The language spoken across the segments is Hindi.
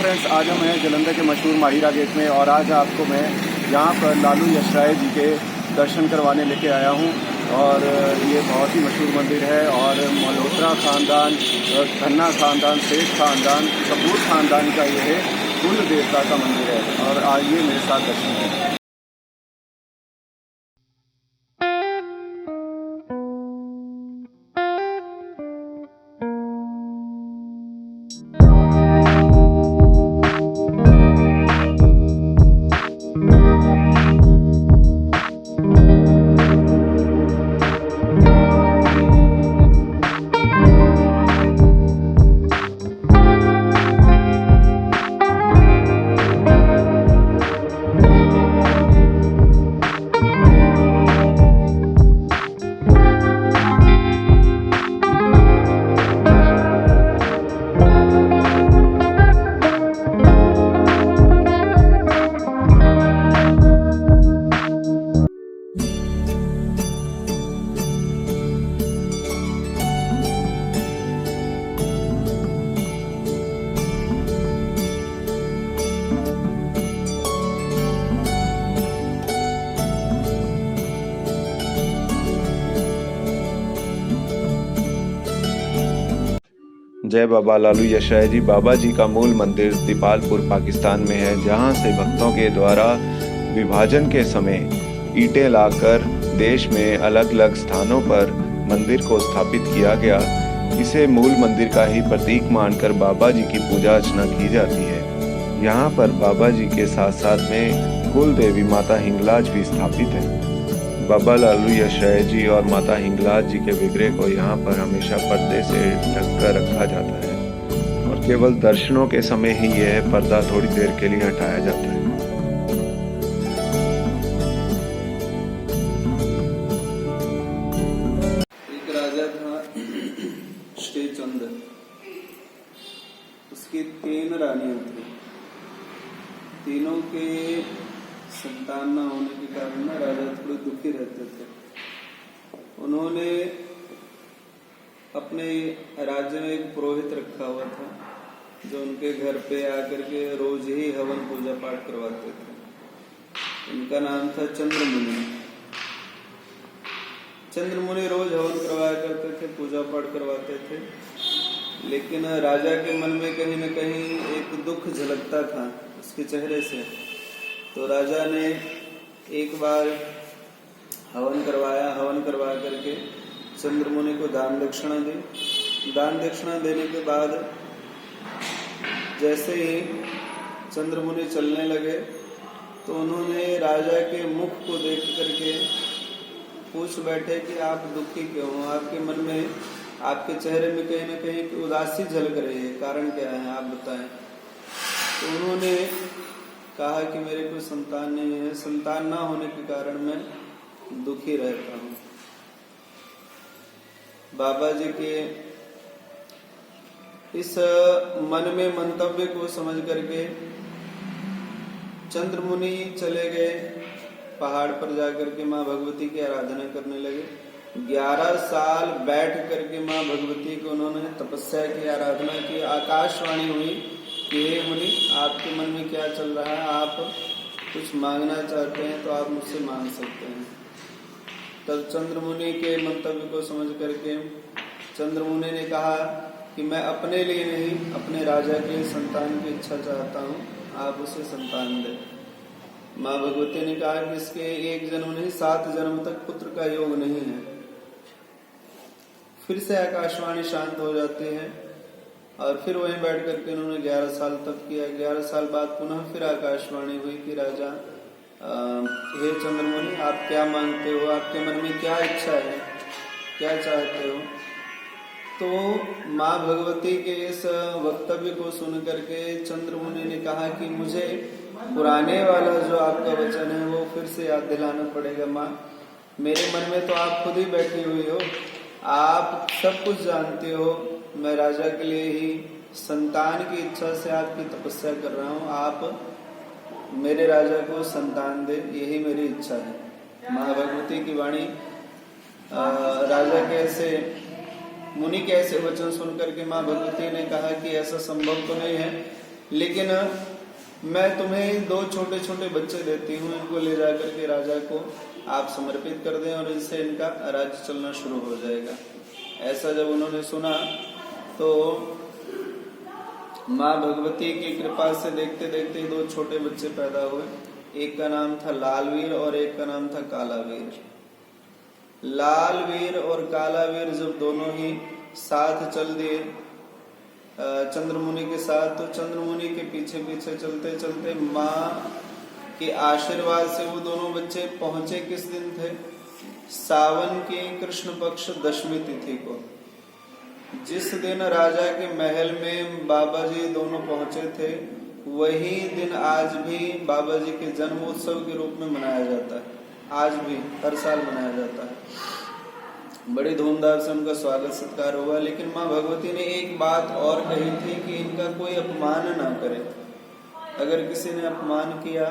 फ्रेंड्स, आज हम हैं जालंधर के मशहूर माहिरा गेट में और आज आपको मैं यहाँ पर लालू यशराय जी के दर्शन करवाने लेके आया हूँ। और ये बहुत ही मशहूर मंदिर है और मल्होत्रा ख़ानदान, खन्ना ख़ानदान, सेठ ख़ानदान, कपूर ख़ानदान का ये कुल देवता का मंदिर है। और आइए मेरे साथ दर्शन करें। जय बाबा लालू यशराय जी। बाबा जी का मूल मंदिर दीपालपुर पाकिस्तान में है, जहां से भक्तों के द्वारा विभाजन के समय ईंटें लाकर देश में अलग अलग स्थानों पर मंदिर को स्थापित किया गया। इसे मूल मंदिर का ही प्रतीक मानकर बाबा जी की पूजा अर्चना की जाती है। यहाँ पर बाबा जी के साथ साथ में कुल देवी माता हिंगलाज भी स्थापित है। बाबा लालू यशराय जी और माता हिंगलाज जी के विग्रह को यहाँ पर हमेशा पर्दे से ढककर रखा जाता है और केवल दर्शनों के समय ही यह पर्दा थोड़ी देर के लिए हटाया जाता है। एक राजा था श्रीचंद्र, उसकी 3 रानियां थी। तीनों के संतान न होने के कारण ना राजा थोड़े दुखी रहते थे। उन्होंने अपने राज्य में एक पुरोहित रखा हुआ था जो उनके घर पे आकर के रोज ही हवन पूजा पाठ करवाते थे। उनका नाम था चंद्रमुनि। चंद्रमुनि रोज हवन करवाया करते थे, पूजा पाठ करवाते थे। लेकिन राजा के मन में कहीं न कहीं एक दुख झलकता था उसके चेहरे से। तो राजा ने एक बार हवन करवाया। हवन करवा करके चंद्रमुनि को दान दक्षिणा दी। दान दक्षिणा देने के बाद जैसे ही चंद्रमुनि चलने लगे तो उन्होंने राजा के मुख को देख करके पूछ बैठे कि आप दुखी क्यों हो? आपके मन में, आपके चेहरे में कहीं न कहीं उदासी झलक रही है, कारण क्या है आप बताएं। तो उन्होंने कहा कि मेरे कोई संतान नहीं है, संतान ना होने के कारण मैं दुखी रहता हूँ। बाबा जी के इस मन में मंतव्य को समझ करके चंद्रमुनि चले गए पहाड़ पर जाकर के माँ भगवती की आराधना करने लगे। 11 साल बैठ करके माँ भगवती को उन्होंने तपस्या की, आराधना की। आकाशवाणी हुई कि हे मुनि, आपके मन में क्या चल रहा है? आप कुछ मांगना चाहते हैं तो आप मुझसे मांग सकते हैं। तब चंद्रमुनि के मंतव्य को समझ करके चंद्रमुनि ने कहा कि मैं अपने लिए नहीं, अपने राजा के लिए संतान की इच्छा चाहता हूँ, आप उसे संतान दें। माँ भगवती ने कहा कि इसके 1 जन्म नहीं 7 जन्म तक पुत्र का योग नहीं है। फिर से आकाशवाणी शांत हो जाती है और फिर वहीं बैठ करके उन्होंने 11 साल तप किया। 11 साल बाद पुनः फिर आकाशवाणी हुई कि राजा, हे चंद्रमुनि, आप क्या मांगते हो? आपके मन में क्या इच्छा है, क्या चाहते हो? तो माँ भगवती के इस वक्तव्य को सुन करके चंद्रमुनि ने कहा कि मुझे पुराने वाला जो आपका वचन है वो फिर से याद दिलाना पड़ेगा। माँ, मेरे मन में तो आप खुद ही बैठी हुई हो, आप सब कुछ जानते हो। मैं राजा के लिए ही संतान की इच्छा से आपकी तपस्या कर रहा हूँ। आप मेरे राजा को संतान दे, यही मेरी इच्छा है। माँ भगवती की वाणी राजा के ऐसे, मुनि के ऐसे वचन सुनकर के माँ भगवती ने कहा कि ऐसा संभव तो नहीं है लेकिन मैं तुम्हें 2 छोटे छोटे बच्चे देती हूँ, इनको ले जाकर के राजा को आप समर्पित कर दें और इनसे इनका राज्य चलना शुरू हो जाएगा। ऐसा जब उन्होंने सुना तो माँ भगवती की कृपा से देखते देखते 2 छोटे बच्चे पैदा हुए। एक का नाम था लालवीर और एक का नाम था कालावीर। लालवीर और कालावीर जब दोनों ही साथ चल दिए चंद्रमुनि के साथ, तो चंद्रमुनि के पीछे पीछे चलते चलते माँ के आशीर्वाद से वो दोनों बच्चे पहुंचे किस दिन थे? सावन की कृष्ण पक्ष दशमी तिथि को। जिस दिन राजा के महल में बाबा जी दोनों पहुंचे थे, वही दिन आज भी बाबा जी के जन्म उत्सव के रूप में मनाया जाता है। आज भी हर साल मनाया जाता है। बड़ी धूमधाम से उनका स्वागत सत्कार हुआ। लेकिन माँ भगवती ने एक बात और कही थी कि इनका कोई अपमान ना करे। अगर किसी ने अपमान किया,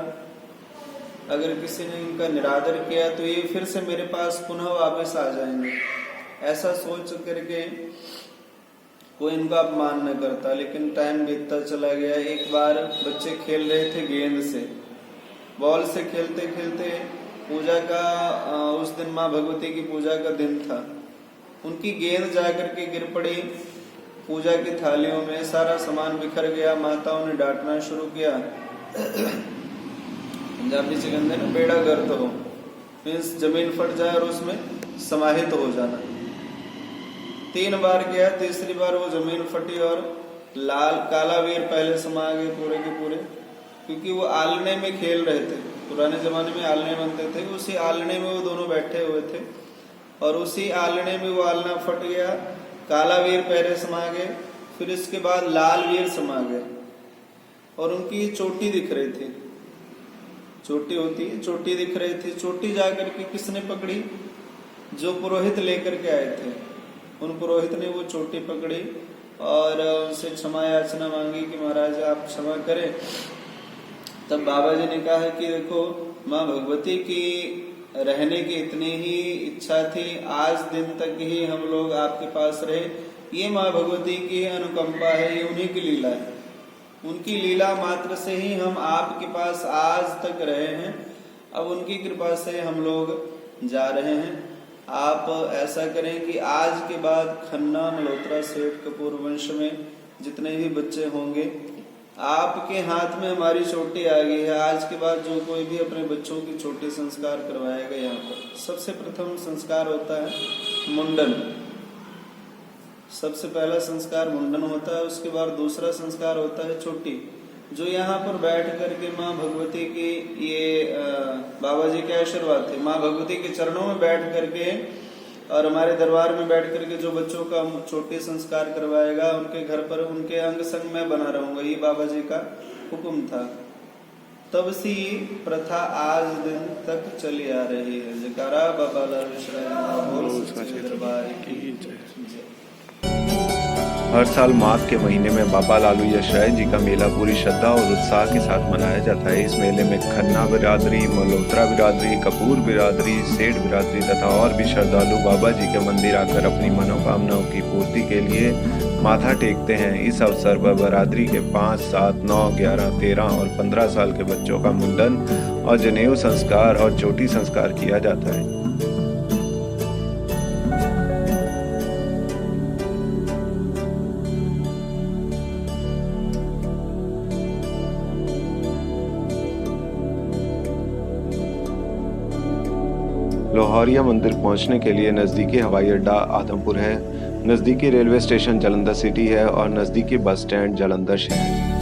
अगर किसी ने इनका निरादर किया, तो ये फिर से मेरे पास पुनः वापस आ जाएंगे। ऐसा सोच करके कोई इनका अपमान न करता। लेकिन टाइम बीतता चला गया। एक बार बच्चे खेल रहे थे गेंद से, बॉल से खेलते खेलते पूजा का उस दिन माँ भगवती की पूजा का दिन था। उनकी गेंद जाकर के गिर पड़ी पूजा की थालियों में, सारा सामान बिखर गया। माताओं ने डांटना शुरू किया। पंजाबी से कहते हैं ना, बेड़ा गर्द हो, मीन्स जमीन फट जाए और उसमें समाहित हो जाना। 3 बार किया, तीसरी बार वो जमीन फटी और कालावीर पहले समा गए पूरे के पूरे, क्योंकि वो आलने में खेल रहे थे। पुराने जमाने में आलने बनते थे, उसी आलने में वो दोनों बैठे हुए थे और उसी आलने में वो आलना फट गया। कालावीर पहले समा गए, फिर इसके बाद लालवीर समा गए और उनकी चोटी दिख रही थी। चोटी होती है, चोटी दिख रही थी। चोटी जाकर के किसने पकड़ी? जो पुरोहित लेकर के आए थे, उन पुरोहित ने वो चोटी पकड़ी और उनसे क्षमा याचना मांगी कि महाराज आप क्षमा करें। तब बाबा जी ने कहा कि देखो, माँ भगवती की रहने की इतनी ही इच्छा थी, आज दिन तक ही हम लोग आपके पास रहे। ये माँ भगवती की अनुकंपा है, ये उन्हीं की लीला है। उनकी लीला मात्र से ही हम आपके पास आज तक रहे हैं। अब उनकी कृपा से हम लोग जा रहे हैं। आप ऐसा करें कि आज के बाद खन्ना मल्होत्रा सेठ कपूर वंश में जितने भी बच्चे होंगे, आपके हाथ में हमारी चोटी आ गई है। आज के बाद जो कोई भी अपने बच्चों की चोटी संस्कार करवाएगा, यहाँ पर सबसे प्रथम संस्कार होता है मुंडन। सबसे पहला संस्कार मुंडन होता है, उसके बाद दूसरा संस्कार होता है चोटी। जो यहाँ पर बैठ करके माँ भगवती की ये बाबा जी के आशीर्वाद थे, माँ भगवती के चरणों में बैठ करके और हमारे दरबार में बैठ करके जो बच्चों का चोटी संस्कार करवाएगा, उनके घर पर उनके अंग संग में बना रहूंगा, ये बाबा जी का हुक्म था। तब से प्रथा आज दिन तक चली आ रही है। जयकारा बाबा लालू यशराज दरबार की। हर साल माघ के महीने में बाबा लालू यशराज जी का मेला पूरी श्रद्धा और उत्साह के साथ मनाया जाता है। इस मेले में खन्ना बिरादरी, मल्होत्रा बिरादरी, कपूर बिरादरी, सेठ बिरादरी तथा और भी श्रद्धालु बाबा जी के मंदिर आकर अपनी मनोकामनाओं की पूर्ति के लिए माथा टेकते हैं। इस अवसर पर बिरादरी के 5, 7, 9, 11, 13 और 15 साल के बच्चों का मुंडन और जनेऊ संस्कार और चोटी संस्कार किया जाता है। लोहारिया मंदिर पहुंचने के लिए नज़दीकी हवाई अड्डा आदमपुर है, नज़दीकी रेलवे स्टेशन जालंधर सिटी है और नज़दीकी बस स्टैंड जालंधर शहर।